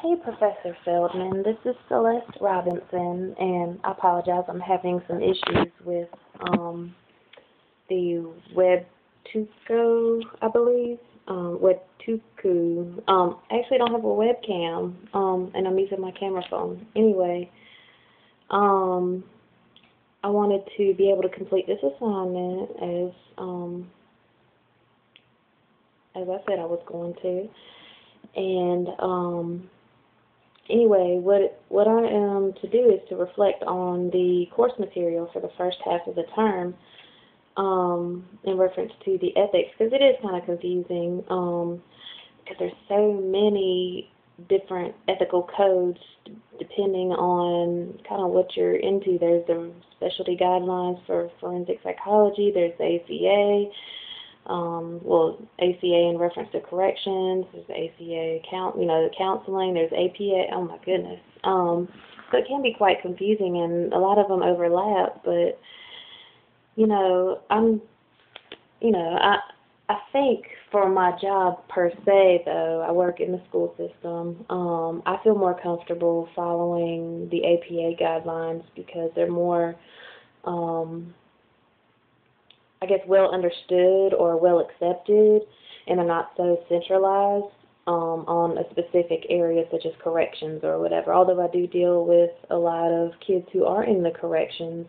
Hey, Professor Feldman. This is Celeste Robinson, and I apologize. I'm having some issues with the Webtuko, I believe. Webtuku. I actually don't have a webcam, and I'm using my camera phone. Anyway, um, I wanted to be able to complete this assignment as I said I was going to, and anyway, what I am to do is to reflect on the course material for the first half of the term in reference to the ethics, because it is kind of confusing because there's so many different ethical codes depending on kind of what you're into. There's the specialty guidelines for forensic psychology, there's the ACA, ACA in reference to corrections, there's the ACA the counseling, there's APA, oh my goodness. So it can be quite confusing, and a lot of them overlap, but, I think for my job per se, though, I work in the school system, I feel more comfortable following the APA guidelines because they're more, well understood or well accepted, and are not so centralized on a specific area such as corrections or whatever. Although I do deal with a lot of kids who are in the corrections,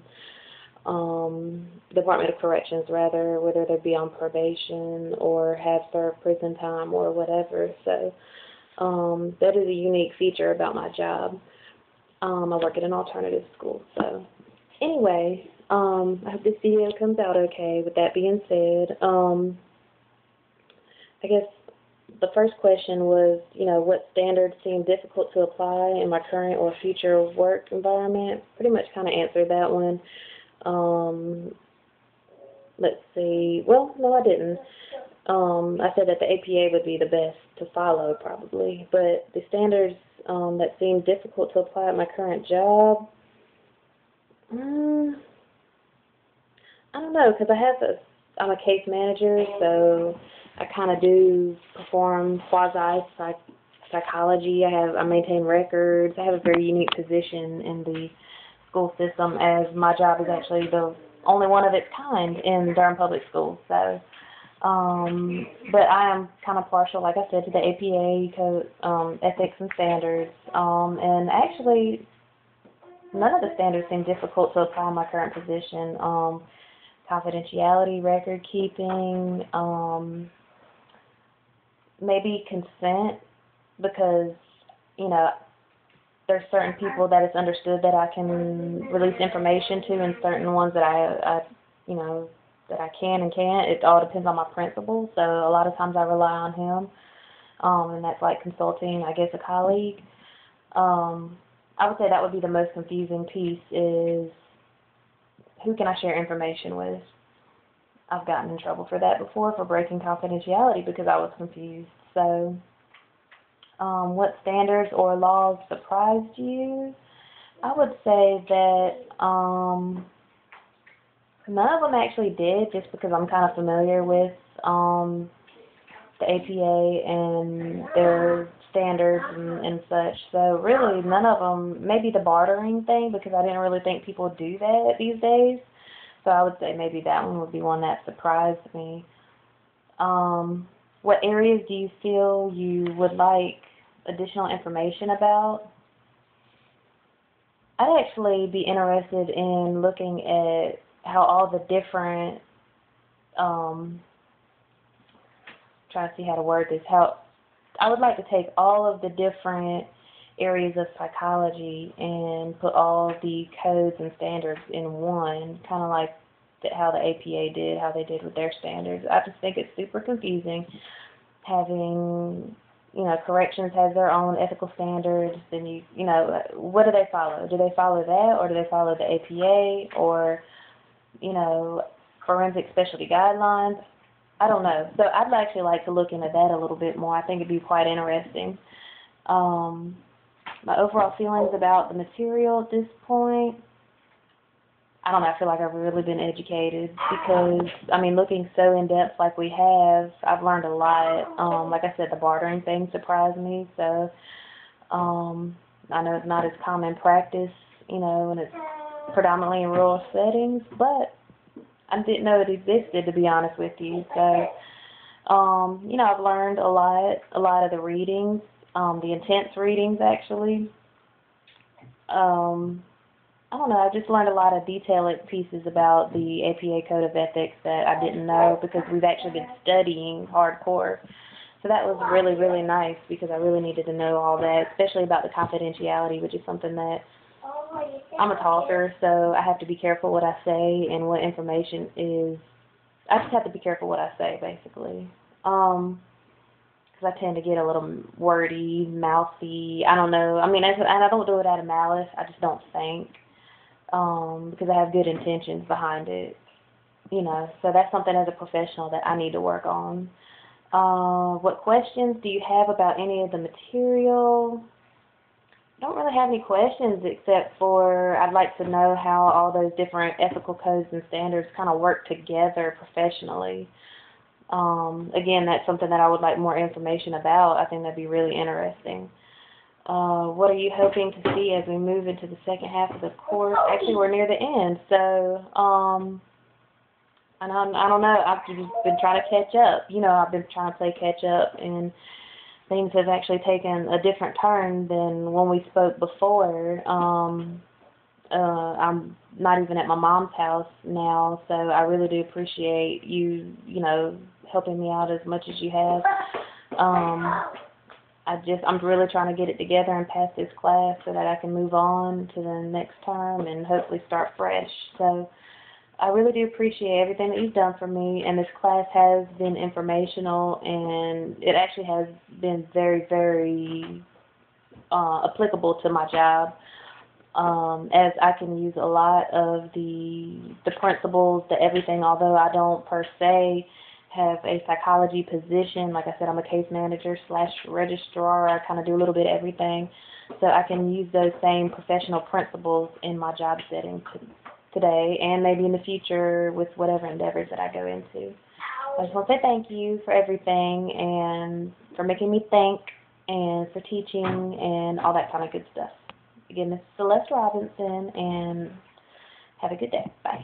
Department of Corrections rather, whether they be on probation or have served prison time or whatever. So that is a unique feature about my job. I work at an alternative school. So anyway, I hope this video comes out okay. With that being said, I guess the first question was, what standards seem difficult to apply in my current or future work environment? Pretty much kind of answered that one. Let's see. Well, no, I didn't. I said that the APA would be the best to follow, probably. But the standards that seem difficult to apply at my current job, I don't know, because I'm a case manager, so I kind of do perform quasi-psychology. I maintain records. I have a very unique position in the school system, as my job is actually the only one of its kind in Durham Public Schools. So, but I am kind of partial, like I said, to the APA code, ethics and standards, and actually none of the standards seem difficult to apply in my current position. Confidentiality, record keeping, maybe consent, because, there's certain people that it's understood that I can release information to, and certain ones that that I can and can't. It all depends on my principal, so a lot of times I rely on him, and that's like consulting, I guess, a colleague. I would say that would be the most confusing piece, is who can I share information with? I've gotten in trouble for that before, for breaking confidentiality, because I was confused. So, what standards or laws surprised you? I would say that none of them actually did, just because I'm kind of familiar with the APA and their standards and such. So really, none of them, maybe the bartering thing, because I didn't really think people do that these days. So I would say maybe that one would be one that surprised me. What areas do you feel you would like additional information about? I'd actually be interested in looking at how all the different, trying to see how to word this, how I would like to take all of the different areas of psychology and put all the codes and standards in one, kind of like how the APA did, how they did with their standards. I just think it's super confusing having, corrections has their own ethical standards, then what do they follow? Do they follow that, or do they follow the APA, or, forensic specialty guidelines? I don't know. So I'd actually like to look into that a little bit more. I think it'd be quite interesting. My overall feelings about the material at this point, I don't know, I feel like I've really been educated because, looking so in-depth like we have, I've learned a lot. Like I said, the bartering thing surprised me, so I know it's not as common practice, and it's predominantly in rural settings, but I didn't know it existed, to be honest with you. So, I've learned a lot of the readings, the intense readings actually. I don't know, I just learned a lot of detailed pieces about the APA Code of Ethics that I didn't know because we've actually been studying hardcore. So that was really, really nice because I really needed to know all that, especially about the confidentiality, which is something that I'm a talker, so I have to be careful what I say and what information is. I just have to be careful what I say, basically. Because I tend to get a little wordy, mouthy. I don't know. I mean, and I don't do it out of malice. I just don't think. Because I have good intentions behind it. So that's something as a professional that I need to work on. What questions do you have about any of the material? I don't really have any questions except for I'd like to know how all those different ethical codes and standards kind of work together professionally. Again, that's something that I would like more information about. I think that'd be really interesting. What are you hoping to see as we move into the second half of the course? Actually, we're near the end, so and I don't know. I've just been trying to catch up. I've been trying to play catch up, and things have actually taken a different turn than when we spoke before. I'm not even at my mom's house now, so I really do appreciate you, helping me out as much as you have. I'm really trying to get it together and pass this class so that I can move on to the next term and hopefully start fresh. So I really do appreciate everything that you've done for me, and this class has been informational, and it actually has been very, very applicable to my job, as I can use a lot of the principles, the everything, although I don't per se have a psychology position. Like I said, I'm a case manager / registrar. I kind of do a little bit of everything. So I can use those same professional principles in my job setting today and maybe in the future with whatever endeavors that I go into. I just want to say thank you for everything and for making me think and for teaching and all that kind of good stuff. Again, this is Celeste Robinson, and have a good day. Bye.